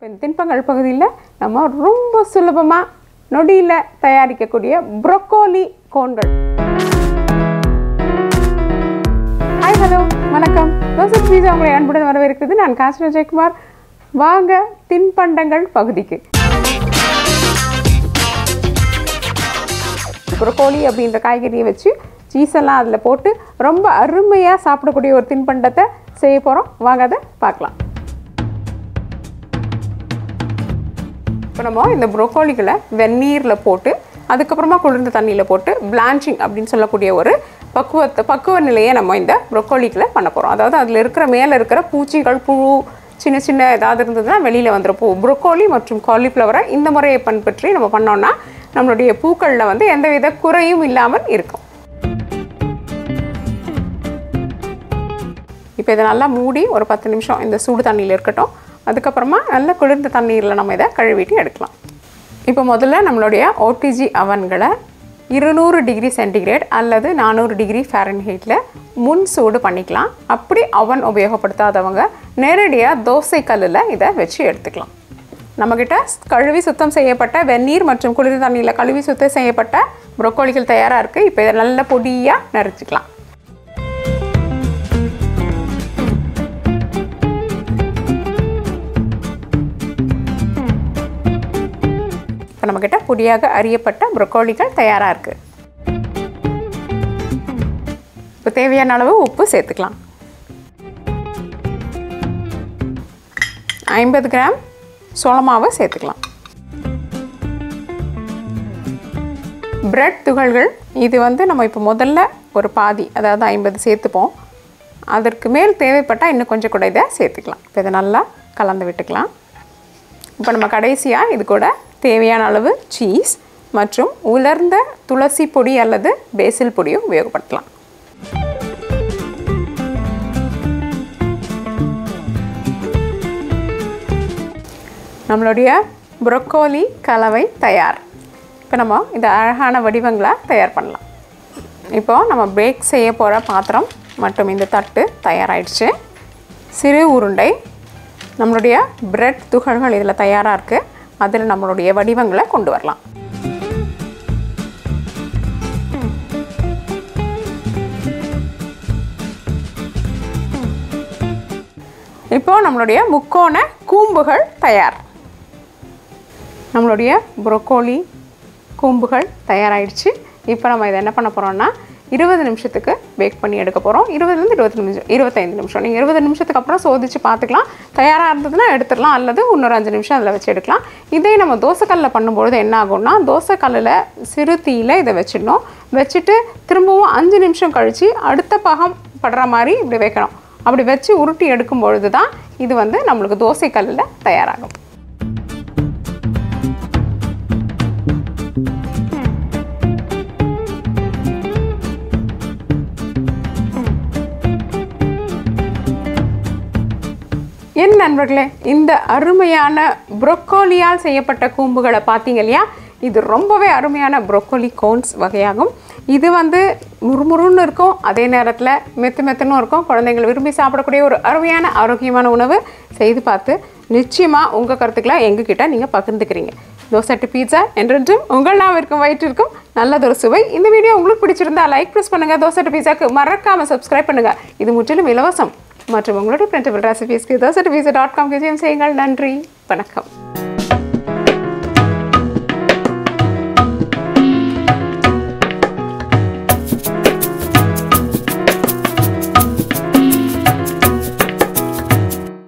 இப்போ தின்பங்கள் பகுதியில் நம்ம ரொம்ப சுலபமாக நொடியில் தயாரிக்கக்கூடிய ப்ரோக்கோலி கோன்கள். ஹாய், ஹலோ, வணக்கம். தோசை பீஸா உங்களை அன்புடன் வரவேற்கிறது. நான் காசினி ஜெயக்குமார். வாங்க தின்பண்டங்கள் பகுதிக்கு. ப்ரோக்கோலி அப்படின்ற காய்கறியை வச்சு சீஸெல்லாம் அதில் போட்டு ரொம்ப அருமையாக சாப்பிடக்கூடிய ஒரு தின்பண்டத்தை செய்ய போகிறோம். வாங்க அதை பார்க்கலாம். இப்போ நம்ம இந்த ப்ரோக்கோலிகளை வெந்நீரில் போட்டு அதுக்கப்புறமா குளிர்ந்த தண்ணியில் போட்டு பிளான்ச்சிங் அப்படின்னு சொல்லக்கூடிய ஒரு பக்குவ நிலையை நம்ம இந்த ப்ரோக்கோலிகளை பண்ண போகிறோம். அதாவது அதில் இருக்கிற மேலே இருக்கிற பூச்சிகள், புழு, சின்ன சின்ன ஏதாவது இருந்ததுன்னா வெளியில் வந்துடும். ப்ரோக்கோலி மற்றும் காலிஃப்ளவரை இந்த முறையை பின்பற்றி நம்ம பண்ணோன்னா நம்மளுடைய பூக்களில் வந்து எந்தவித குறையும் இல்லாமல் இருக்கும். இப்போ இதை நல்லா மூடி ஒரு 10 நிமிஷம் இந்த சூடு தண்ணியில் இருக்கட்டும். அதுக்கப்புறமா நல்ல குளிர்ந்த தண்ணீரில் நம்ம இதை கழுவிட்டு எடுக்கலாம். இப்போ முதல்ல நம்மளுடைய ஓடிஜி அவன்களை 200 டிகிரி சென்டிகிரேட் அல்லது 400 டிகிரி ஃபாரன்ஹீட்டில் முன் சூடு பண்ணிக்கலாம். அப்படி அவன் உபயோகப்படுத்தாதவங்க நேரடியாக தோசை கல்லில் இதை வச்சு எடுத்துக்கலாம். நம்மக்கிட்ட கழுவி சுத்தம் செய்யப்பட்ட வெந்நீர் மற்றும் குளிர்ந்த தண்ணியில் கழுவி சுத்தம் செய்யப்பட்ட ப்ரோக்கோலிகள் தயாராக இருக்குது. இப்போ இதை நல்ல பொடியாக நறுச்சிக்கலாம். இப்போ நம்மக்கிட்ட பொடியாக அரியப்பட்ட ப்ரோக்கோலிகள் தயாராக இருக்குது. இப்போ தேவையான அளவு உப்பு சேர்த்துக்கலாம். 50 கிராம் சோளமாவை சேர்த்துக்கலாம். பிரெட் துகள்கள் இது வந்து நம்ம இப்போ முதல்ல ஒரு பாதி, அதாவது 50 சேர்த்துப்போம். அதற்கு மேல் தேவைப்பட்டால் இன்னும் கொஞ்சம் கூட இதை சேர்த்துக்கலாம். இப்போ இதை நல்லா கலந்து விட்டுக்கலாம். இப்போ நம்ம கடைசியாக இது கூட தேவையான அளவு சீஸ் மற்றும் உலர்ந்த துளசி பொடி அல்லது பேசில் பொடியும் உபயோகப்படுத்தலாம். நம்மளுடைய ப்ரோக்கோலி கலவை தயார். இப்போ நம்ம இந்த அழகான வடிவங்களை தயார் பண்ணலாம். இப்போது நம்ம பேக் செய்ய போகிற பாத்திரம் மற்றும் இந்த தட்டு தயாராகிடுச்சு. சிறு உருண்டை நம்மளுடைய பிரெட் துகள்கள் இதில் தயாராக இருக்குது. அதில் நம்மளுடைய வடிவங்களை கொண்டு வரலாம். இப்போ நம்மளுடைய முக்கோண கூம்புகள் தயார். நம்மளுடைய ப்ரோக்கோலி கூம்புகள் தயாராகிடுச்சு. இப்போ நம்ம இதை என்ன பண்ண போகிறோம்னா 20 நிமிஷத்துக்கு பேக் பண்ணி எடுக்க போகிறோம். 25 நிமிஷம். நீங்கள் 20 நிமிஷத்துக்கு அப்புறம் சோதித்து பார்த்துக்கலாம். தயாராக இருந்ததுன்னா எடுத்துடலாம், அல்லது இன்னொரு 5 நிமிஷம் அதில் வச்சு எடுக்கலாம். இதே நம்ம தோசைக்கல்லில் பண்ணும்பொழுது என்ன ஆகும்னா, தோசைக்கல்லில் சிறு தீயில் இதை வச்சிடணும். வச்சுட்டு திரும்பவும் 5 நிமிஷம் கழித்து அடுத்த பாகம் படுற மாதிரி இப்படி வைக்கணும். அப்படி வச்சு உருட்டி எடுக்கும் பொழுது தான் இது வந்து நம்மளுக்கு தோசைக்கல்லில் தயாராகும். என் நண்பர்களே, இந்த அருமையான ப்ரோக்கோலியால் செய்யப்பட்ட கூம்புகளை பார்த்தீங்க இல்லையா? இது ரொம்பவே அருமையான ப்ரோக்கோலி கோன்ஸ் வகையாகும். இது வந்து முறுமுறுன்னு இருக்கும், அதே நேரத்தில் மெத்துன்னு இருக்கும். குழந்தைகள் விரும்பி சாப்பிடக்கூடிய ஒரு அருமையான ஆரோக்கியமான உணவு. செய்து பார்த்து நிச்சயமாக உங்கள் கருத்துக்களை எங்ககிட்ட நீங்கள் பகிர்ந்துக்கிறீங்க. தோசை பீட்சா என்றென்றும் உங்கள் நாவிற்கும் வயிற்றிற்கும் நல்லதொரு சுவை. இந்த வீடியோ உங்களுக்கு பிடிச்சிருந்தா லைக் ப்ரெஸ் பண்ணுங்கள். தோசை பீட்சாக்கு மறக்காமல் சப்ஸ்கிரைப் பண்ணுங்கள். இது முற்றிலும் இலவசம். மற்றும் உங்களுடைய பிரிண்டபிள் ரெசிபீஸ்க்கு dosa@pizza.com செய்யுங்கள். நன்றி, வணக்கம்.